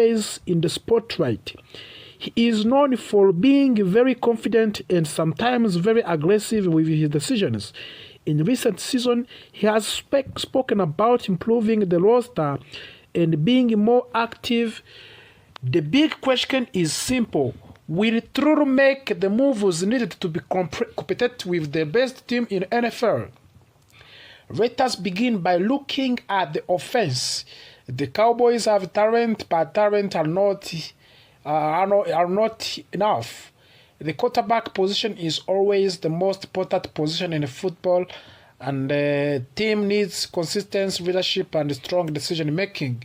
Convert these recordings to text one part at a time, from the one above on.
always in the spotlight. He is known for being very confident and sometimes very aggressive with his decisions. In recent season, he has spoken about improving the roster and being more active. The big question is simple. Will he truly make the moves needed to be competitive with the best team in NFL? Let us begin by looking at the offense. The Cowboys have talent, but talent are not enough. The quarterback position is always the most important position in football, and the team needs consistent leadership and strong decision making.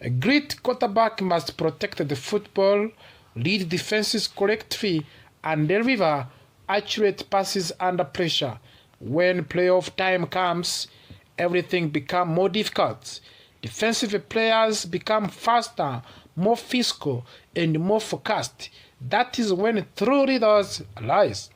A great quarterback must protect the football, lead defenses correctly, and deliver accurate passes under pressure. When playoff time comes, everything becomes more difficult. Defensive players become faster, more physical, and more focused. That is when true leaders lies.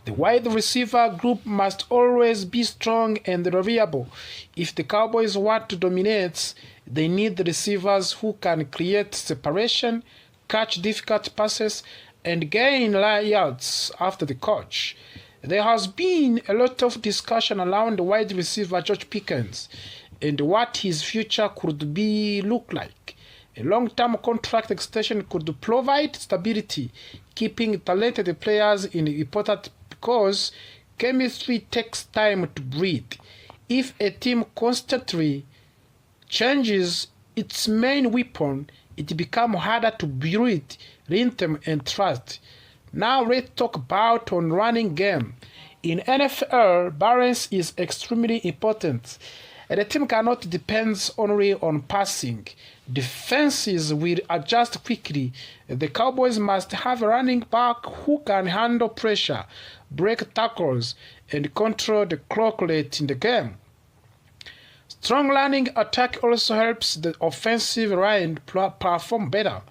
The wide receiver group must always be strong and reliable. If the Cowboys want to dominate, they need receivers who can create separation, catch difficult passes, and gain yards after the catch. There has been a lot of discussion around the wide receiver George Pickens and what his future could look like. A long-term contract extension could provide stability, keeping talented players in important because chemistry takes time to breed. If a team constantly changes its main weapon, it becomes harder to build rhythm and trust. Now let's talk about on running game. In NFL, balance is extremely important. The team cannot depend only on passing. Defenses will adjust quickly. The Cowboys must have a running back who can handle pressure, break tackles, and control the clock late in the game. Strong running attack also helps the offensive line perform better.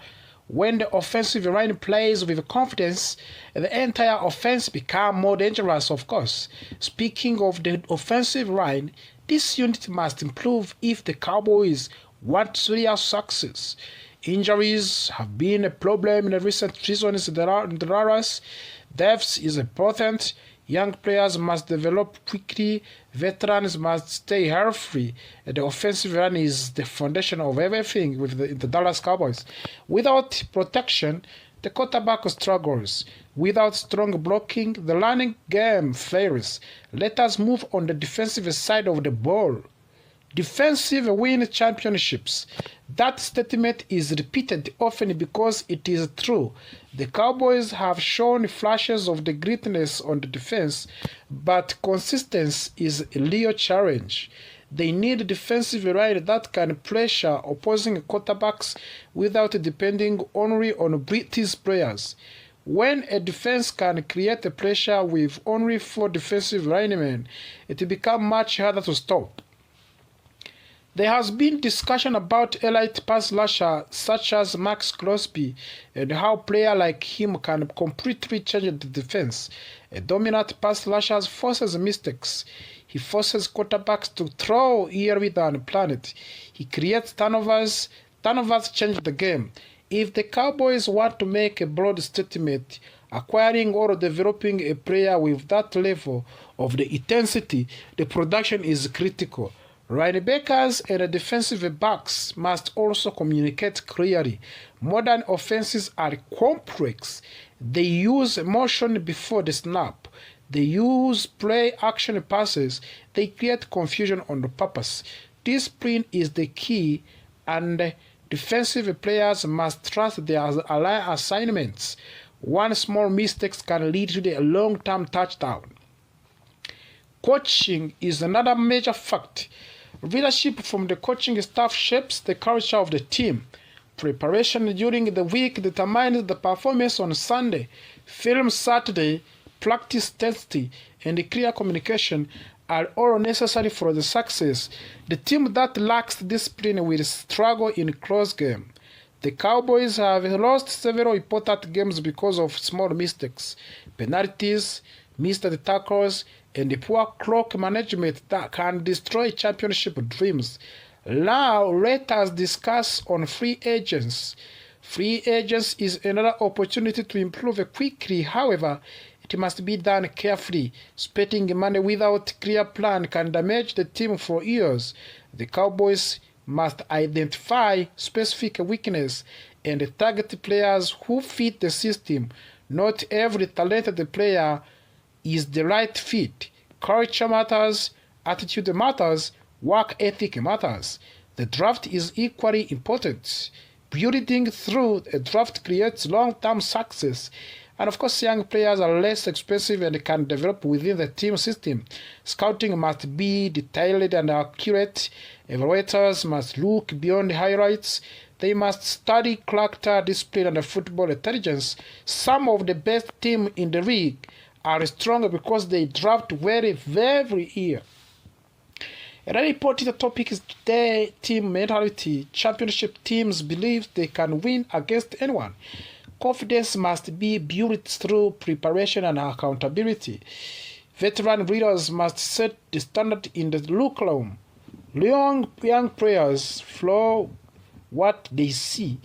When the offensive line plays with confidence, the entire offense becomes more dangerous, of course. Speaking of the offensive line, this unit must improve if the Cowboys want real success. Injuries have been a problem in recent seasons in Dallas. Depth is important. Young players must develop quickly. Veterans must stay healthy. The offensive line is the foundation of everything with the Dallas Cowboys. Without protection, the quarterback struggles. Without strong blocking, the running game fails. Let us move on the defensive side of the ball. Defensive win championships. That statement is repeated often because it is true. The Cowboys have shown flashes of the greatness on the defense, but consistency is a real challenge. They need a defensive line that can pressure opposing quarterbacks without depending only on British players. When a defense can create a pressure with only 4 defensive linemen, it becomes much harder to stop. There has been discussion about elite pass rushers such as Max Crosby and how a player like him can completely change the defense. A dominant pass rusher forces mistakes. He forces quarterbacks to throw earlier than planned. He creates turnovers. Turnovers change the game. If the Cowboys want to make a broad statement, acquiring or developing a player with that level of the intensity, the production is critical. Linebackers and defensive backs must also communicate clearly. Modern offenses are complex. They use motion before the snap. They use play-action passes. They create confusion on purpose. Discipline is the key, and defensive players must trust their assignments. One small mistake can lead to a long-term touchdown. Coaching is another major factor. Leadership from the coaching staff shapes the culture of the team. Preparation during the week determines the performance on Sunday. Film Saturday, practice testing, and clear communication are all necessary for the success. The team that lacks discipline will struggle in close game. The Cowboys have lost several important games because of small mistakes, penalties, missed tackles, and the poor clock management that can destroy championship dreams. Now let us discuss on free agents. Free agents is another opportunity to improve quickly. However, it must be done carefully. Spending money without clear plan can damage the team for years. The Cowboys must identify specific weaknesses and target players who fit the system. Not every talented player is the right fit. Culture matters, attitude matters, work ethic matters. The draft is equally important. Building through a draft creates long-term success. And of course, young players are less expensive and can develop within the team system. Scouting must be detailed and accurate. Evaluators must look beyond highlights. They must study character, discipline, and football intelligence. Some of the best teams in the league are strong because they draft well every year. Another important topic is today team mentality. Championship teams believe they can win against anyone. Confidence must be built through preparation and accountability. Veteran leaders must set the standard in the locker room. Young players follow what they see.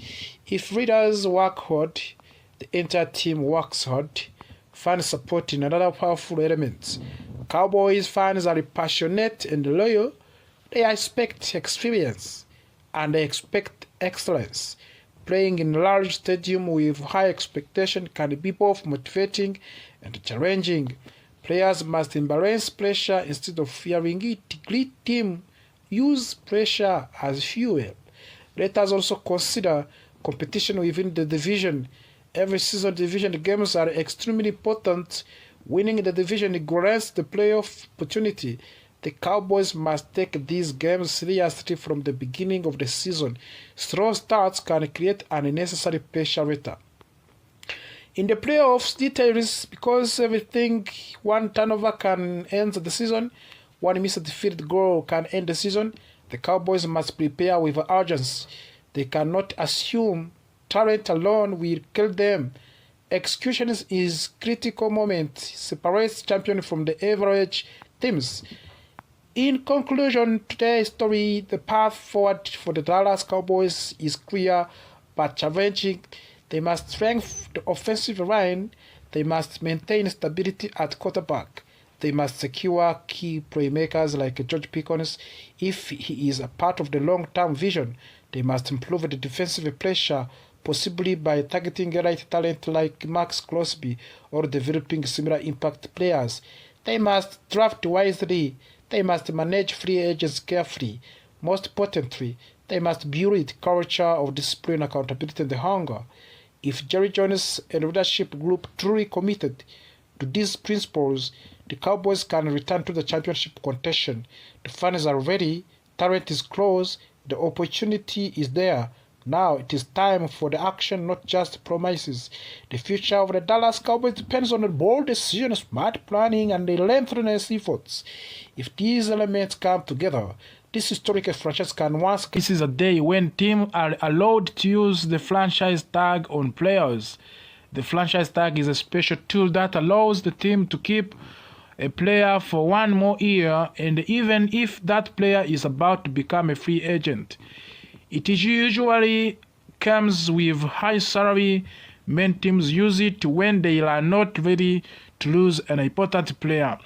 If leaders work hard, the entire team works hard. Fans support in another powerful element. Cowboys fans are passionate and loyal. They expect experience and they expect excellence. Playing in a large stadium with high expectation can be both motivating and challenging. Players must embrace pressure instead of fearing it. Great team use pressure as fuel. Let us also consider competition within the division. Every season division games are extremely important. Winning the division grants the playoff opportunity. The Cowboys must take these games seriously from the beginning of the season. Slow starts can create unnecessary pressure later. In the playoffs, details because everything, one turnover can end the season, one missed field goal can end the season. The Cowboys must prepare with urgency. They cannot assume talent alone will kill them. Execution is critical moment, separates champion from the average teams. In conclusion, today's story, the path forward for the Dallas Cowboys is clear but challenging. They must strengthen the offensive line. They must maintain stability at quarterback. They must secure key playmakers like George Pickens if he is a part of the long-term vision. They must improve the defensive pressure, possibly by targeting right talent like Max Crosby or developing similar impact players. They must draft wisely. They must manage free agents carefully. Most importantly, they must build culture of discipline, accountability, and hunger. If Jerry Jones and leadership group truly committed to these principles, the Cowboys can return to the championship contention. The fans are ready, talent is close, the opportunity is there. Now it is time for the action, not just promises. The future of the Dallas Cowboys depends on a bold decision, smart planning, and relentless efforts. If these elements come together, this historic franchise can once... This is a day when teams are allowed to use the franchise tag on players. The franchise tag is a special tool that allows the team to keep a player for one more year, and even if that player is about to become a free agent. It usually comes with high salary. Many teams use it when they are not ready to lose an important player.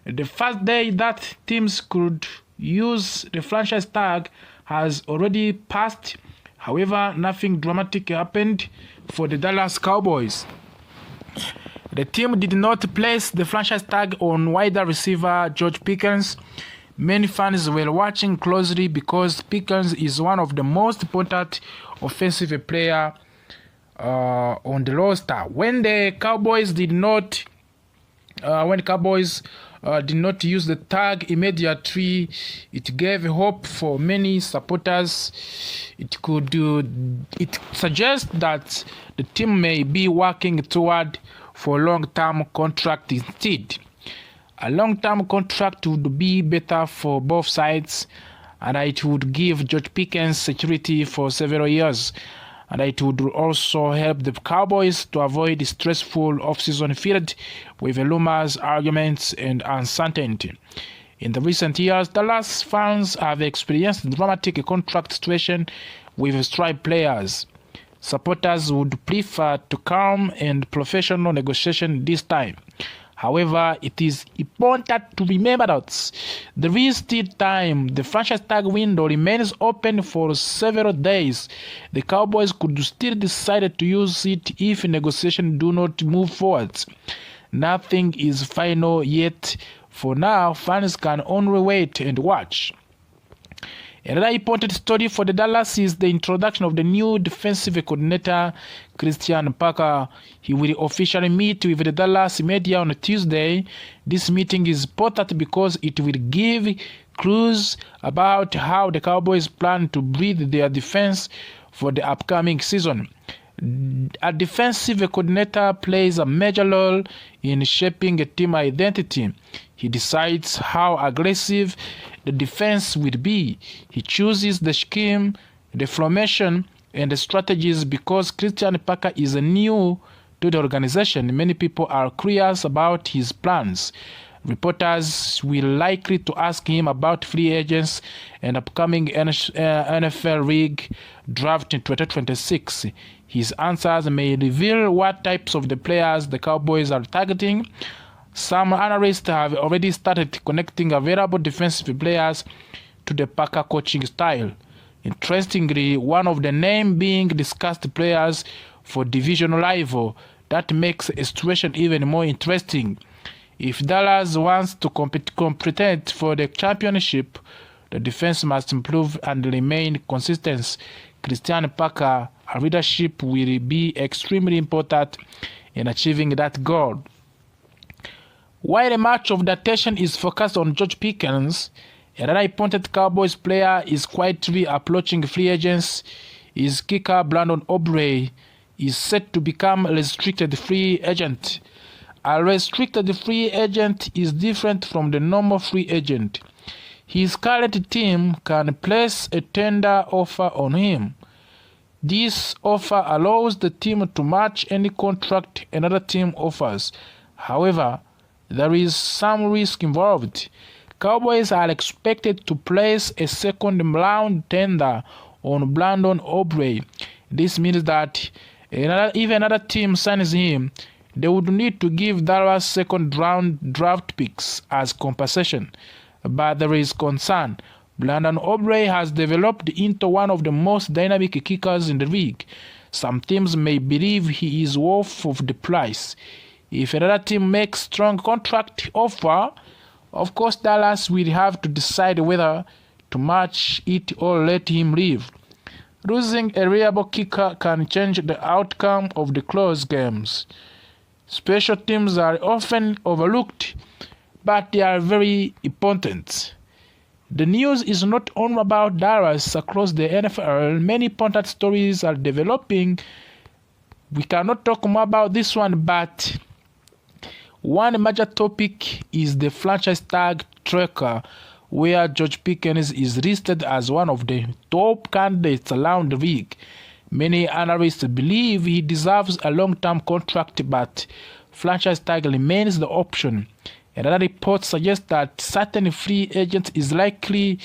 The first day that teams could use the franchise tag has already passed. However, nothing dramatic happened for the Dallas Cowboys. The team did not place the franchise tag on wide receiver George Pickens. Many fans were watching closely because Pickens is one of the most important offensive players on the roster. When the Cowboys did not use the tag immediately, it gave hope for many supporters. It suggests that the team may be working toward for a long-term contract instead. A long-term contract would be better for both sides, and it would give George Pickens security for several years, and it would also help the Cowboys to avoid the stressful off-season filled with rumors, arguments, and uncertainty. In the recent years, Dallas fans have experienced dramatic contract situation with strike players. Supporters would prefer to calm and professional negotiation this time. However, it is important to remember that there is still time. The franchise tag window remains open for several days. The Cowboys could still decide to use it if negotiations do not move forward. Nothing is final yet. For now, fans can only wait and watch. Another important story for the Dallas is the introduction of the new defensive coordinator, Christian Parker. He will officially meet with the Dallas media on Tuesday. This meeting is important because it will give clues about how the Cowboys plan to build their defense for the upcoming season. A defensive coordinator plays a major role in shaping a team identity. He decides how aggressive the defense will be. He chooses the scheme, the formation, and the strategies because Christian Parker is new to the organization. Many people are curious about his plans. Reporters will likely to ask him about free agents and upcoming NFL League draft in 2026. His answers may reveal what types of the players the Cowboys are targeting. Some analysts have already started connecting available defensive players to the Parker coaching style. Interestingly, one of the names being discussed players for division rival. That makes a situation even more interesting. If Dallas wants to compete for the championship, the defense must improve and remain consistent. Christian Parker leadership will be extremely important in achieving that goal. While much of the attention is focused on George Pickens, another important Cowboys player is quietly approaching free agents. His kicker Brandon Aubrey is set to become a restricted free agent. A restricted free agent is different from the normal free agent. His current team can place a tender offer on him. This offer allows the team to match any contract another team offers. However, there is some risk involved. Cowboys are expected to place a second-round tender on Brandon Aubrey. This means that if another team signs him, they would need to give Dallas second-round draft picks as compensation. But there is concern. Brandon Aubrey has developed into one of the most dynamic kickers in the league. Some teams may believe he is worth of the price. If another team makes strong contract offer, of course Dallas will have to decide whether to match it or let him leave. Losing a reliable kicker can change the outcome of the close games. Special teams are often overlooked, but they are very important. The news is not only about Dallas. Across the NFL, many important stories are developing. We cannot talk more about this one, but one major topic is the franchise tag tracker, where George Pickens is listed as one of the top candidates around the league. Many analysts believe he deserves a long-term contract, but franchise tag remains the option. Another report suggests that certain free agent is likely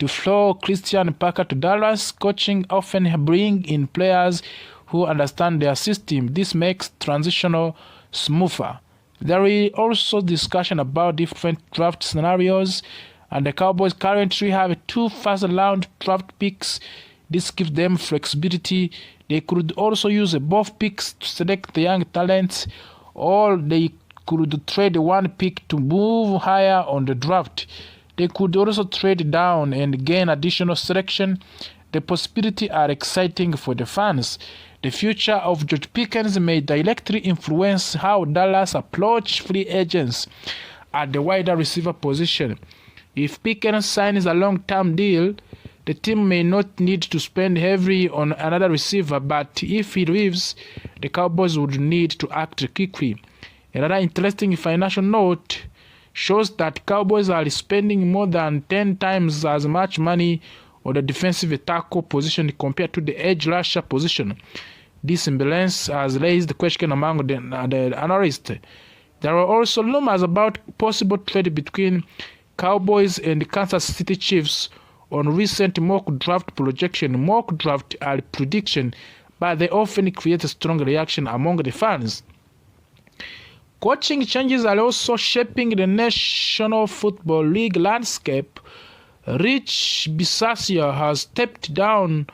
to follow Christian Parker to Dallas. Coaching often bring in players who understand their system. This makes transitional smoother. There is also discussion about different draft scenarios, and the Cowboys currently have 2 first-round draft picks. This gives them flexibility. They could also use both picks to select the young talents, or they could trade one pick to move higher on the draft. They could also trade down and gain additional selection. The possibilities are exciting for the fans. The future of George Pickens may directly influence how Dallas approach free agents at the wide receiver position. If Pickens signs a long-term deal, the team may not need to spend heavily on another receiver, but if he leaves, the Cowboys would need to act quickly. Another interesting financial note shows that Cowboys are spending more than 10 times as much money on the defensive tackle position compared to the edge rusher position. This imbalance has raised the question among the analysts. There are also rumors about possible trade between Cowboys and Kansas City Chiefs on recent mock draft projection. Mock draft are prediction, but they often create a strong reaction among the fans. Coaching changes are also shaping the National Football League landscape. Rich Bisaccia has stepped down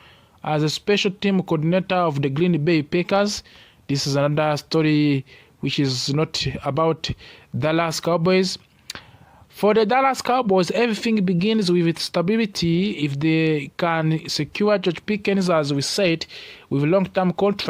as a special team coordinator of the Green Bay Packers. This is another story which is not about Dallas Cowboys. For the Dallas Cowboys, everything begins with stability. If they can secure George Pickens, as we said, with a long-term contract,